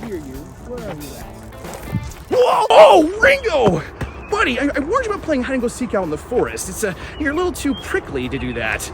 hear you. Where are you at? Whoa! Oh, Ringo! Buddy, I warned you about playing hide and go seek out in the forest. You're a little too prickly to do that.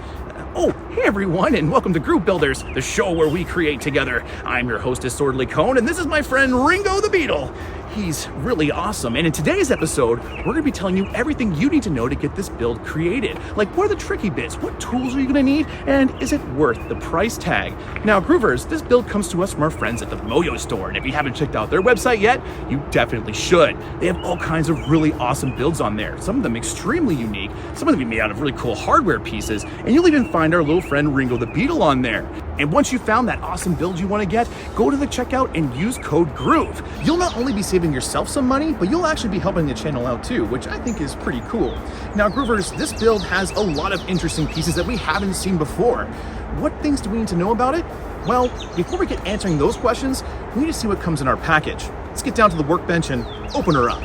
Oh, hey everyone, and welcome to Group Builders, the show where we create together. I'm your hostess, Swordly Cone, and this is my friend Ringo the Beetle. He's really awesome, and in today's episode, we're going to be telling you everything you need to know to get this build created. Like, what are the tricky bits? What tools are you going to need? And is it worth the price tag? Now, Groovers, this build comes to us from our friends at the Moyu Store, and if you haven't checked out their website yet, you definitely should. They have all kinds of really awesome builds on there, some of them extremely unique, some of them made out of really cool hardware pieces, and you'll even find our little friend Ringo the Beetle on there. And once you found that awesome build you want to get, go to the checkout and use code GROOVE. You'll not only be saving yourself some money, but you'll actually be helping the channel out too, which I think is pretty cool. Now, Groovers, this build has a lot of interesting pieces that we haven't seen before. What things do we need to know about it? Well, before we get answering those questions, we need to see what comes in our package. Let's get down to the workbench and open her up.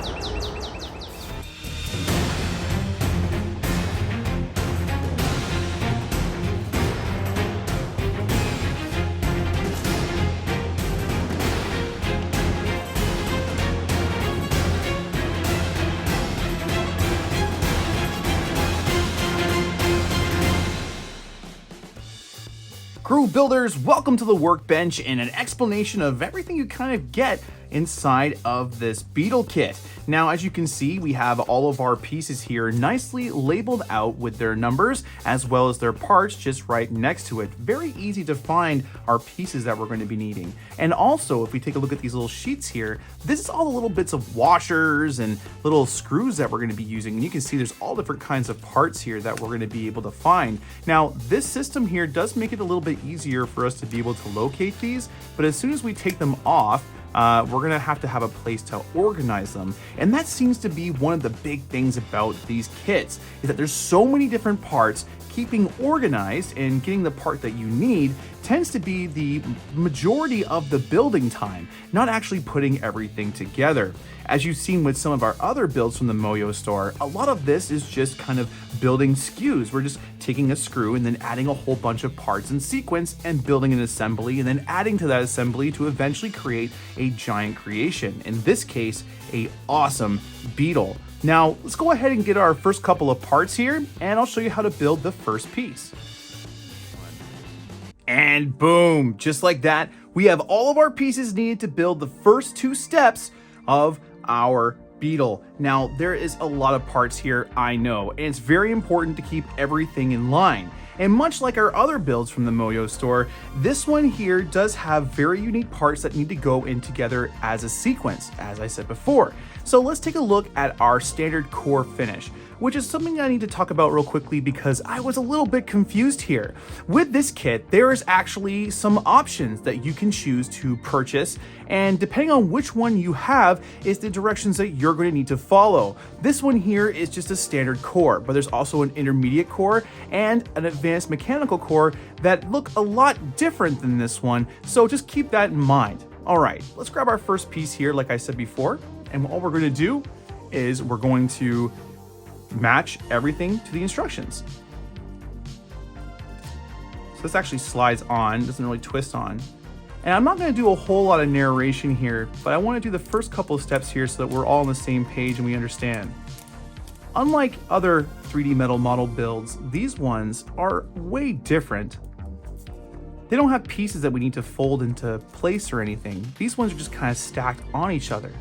Crew Builders, welcome to the workbench and an explanation of everything you kind of get inside of this Beetle kit. Now, as you can see, we have all of our pieces here nicely labeled out with their numbers as well as their parts just right next to it. Very easy to find our pieces that we're going to be needing. And also, if we take a look at these little sheets here, this is all the little bits of washers and little screws that we're going to be using. And you can see there's all different kinds of parts here that we're going to be able to find. Now, this system here does make it a little bit easier for us to be able to locate these, but as soon as we take them off, we're gonna have a place to organize them. And that seems to be one of the big things about these kits, is that there's so many different parts. Keeping organized and getting the part that you need tends to be the majority of the building time, not actually putting everything together. As you've seen with some of our other builds from the Moyu Store, a lot of this is just kind of building SKUs. We're just taking a screw and then adding a whole bunch of parts in sequence and building an assembly and then adding to that assembly to eventually create a giant creation. In this case, a awesome Beetle. Now, let's go ahead and get our first couple of parts here, and I'll show you how to build the first piece. And boom, just like that, we have all of our pieces needed to build the first two steps of our Beetle. Now, there is a lot of parts here, I know, and it's very important to keep everything in line. And much like our other builds from the Moyu Store, this one here does have very unique parts that need to go in together as a sequence, as I said before. So let's take a look at our standard core finish, which is something I need to talk about real quickly because I was a little bit confused here. With this kit, there is actually some options that you can choose to purchase, and depending on which one you have is the directions that you're going to need to follow. This one here is just a standard core, but there's also an intermediate core and an advanced mechanical core that look a lot different than this one, so just keep that in mind. All right, let's grab our first piece here, like I said before, and all we're going to do is we're going to match everything to the instructions. So this actually slides on, doesn't really twist on. And I'm not going to do a whole lot of narration here, but I want to do the first couple of steps here so that we're all on the same page and we understand. Unlike other 3D metal model builds, these ones are way different. They don't have pieces that we need to fold into place or anything. These ones are just kind of stacked on each other.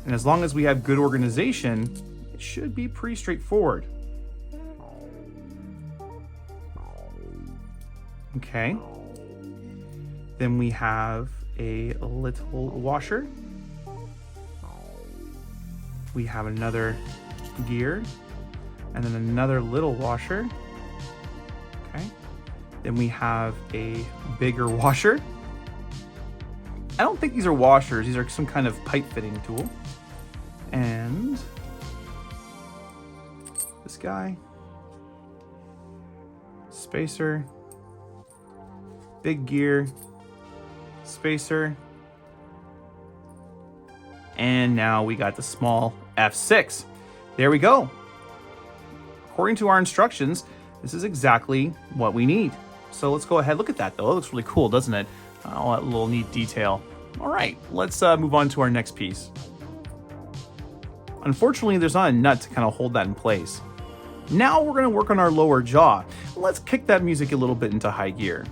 And as long as we have good organization, it should be pretty straightforward. Okay. Then we have a little washer. We have another gear, and then another little washer. Okay. Then we have a bigger washer. I don't think these are washers. These are some kind of pipe fitting tool. And this guy, spacer, big gear, spacer, and now we got the small F6. There we go. According to our instructions, this is exactly what we need. So let's go ahead. Look at that, though. It looks really cool, doesn't it? Oh, that little neat detail. All right, let's move on to our next piece. Unfortunately, there's not a nut to kind of hold that in place. Now we're going to work on our lower jaw. Let's kick that music a little bit into high gear.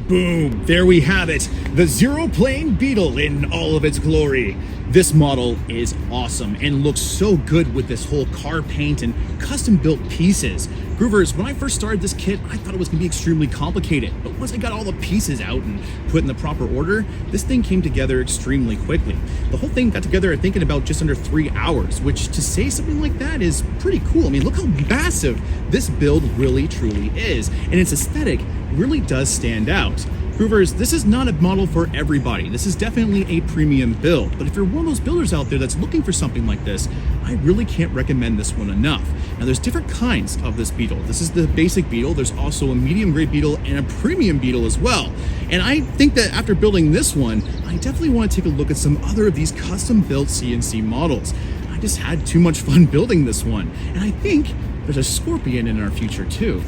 Boom, there we have it, the Zero Plain Beetle in all of its glory. This model is awesome and looks so good with this whole car paint and custom built pieces. Groovers, when I first started this kit, I thought it was gonna be extremely complicated, but once I got all the pieces out and put in the proper order, this thing came together extremely quickly. The whole thing got together, I think, in about just under 3 hours, which to say something like that is pretty cool. I mean, look how massive this build really truly is, and its aesthetic really does stand out. Groovers, this is not a model for everybody. This is definitely a premium build, but if you're one of those builders out there that's looking for something like this, I really can't recommend this one enough. Now, there's different kinds of this Beetle. This is the basic Beetle. There's also a medium grade Beetle and a premium Beetle as well. And I think that after building this one, I definitely want to take a look at some other of these custom built CNC models. I just had too much fun building this one. And I think there's a Scorpion in our future too.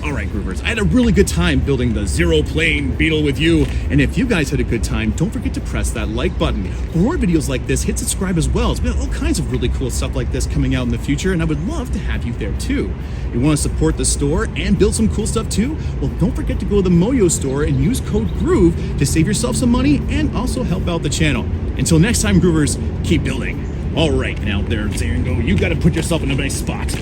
Alright, Groovers, I had a really good time building the Zero Plain Beetle with you, and if you guys had a good time, don't forget to press that like button. For more videos like this, hit subscribe as well. We have all kinds of really cool stuff like this coming out in the future, and I would love to have you there too. You want to support the store and build some cool stuff too? Well, don't forget to go to the Moyu Store and use code GROOVE to save yourself some money and also help out the channel. Until next time, Groovers, keep building. Alright, now there, Zaringo, you gotta put yourself in a nice spot.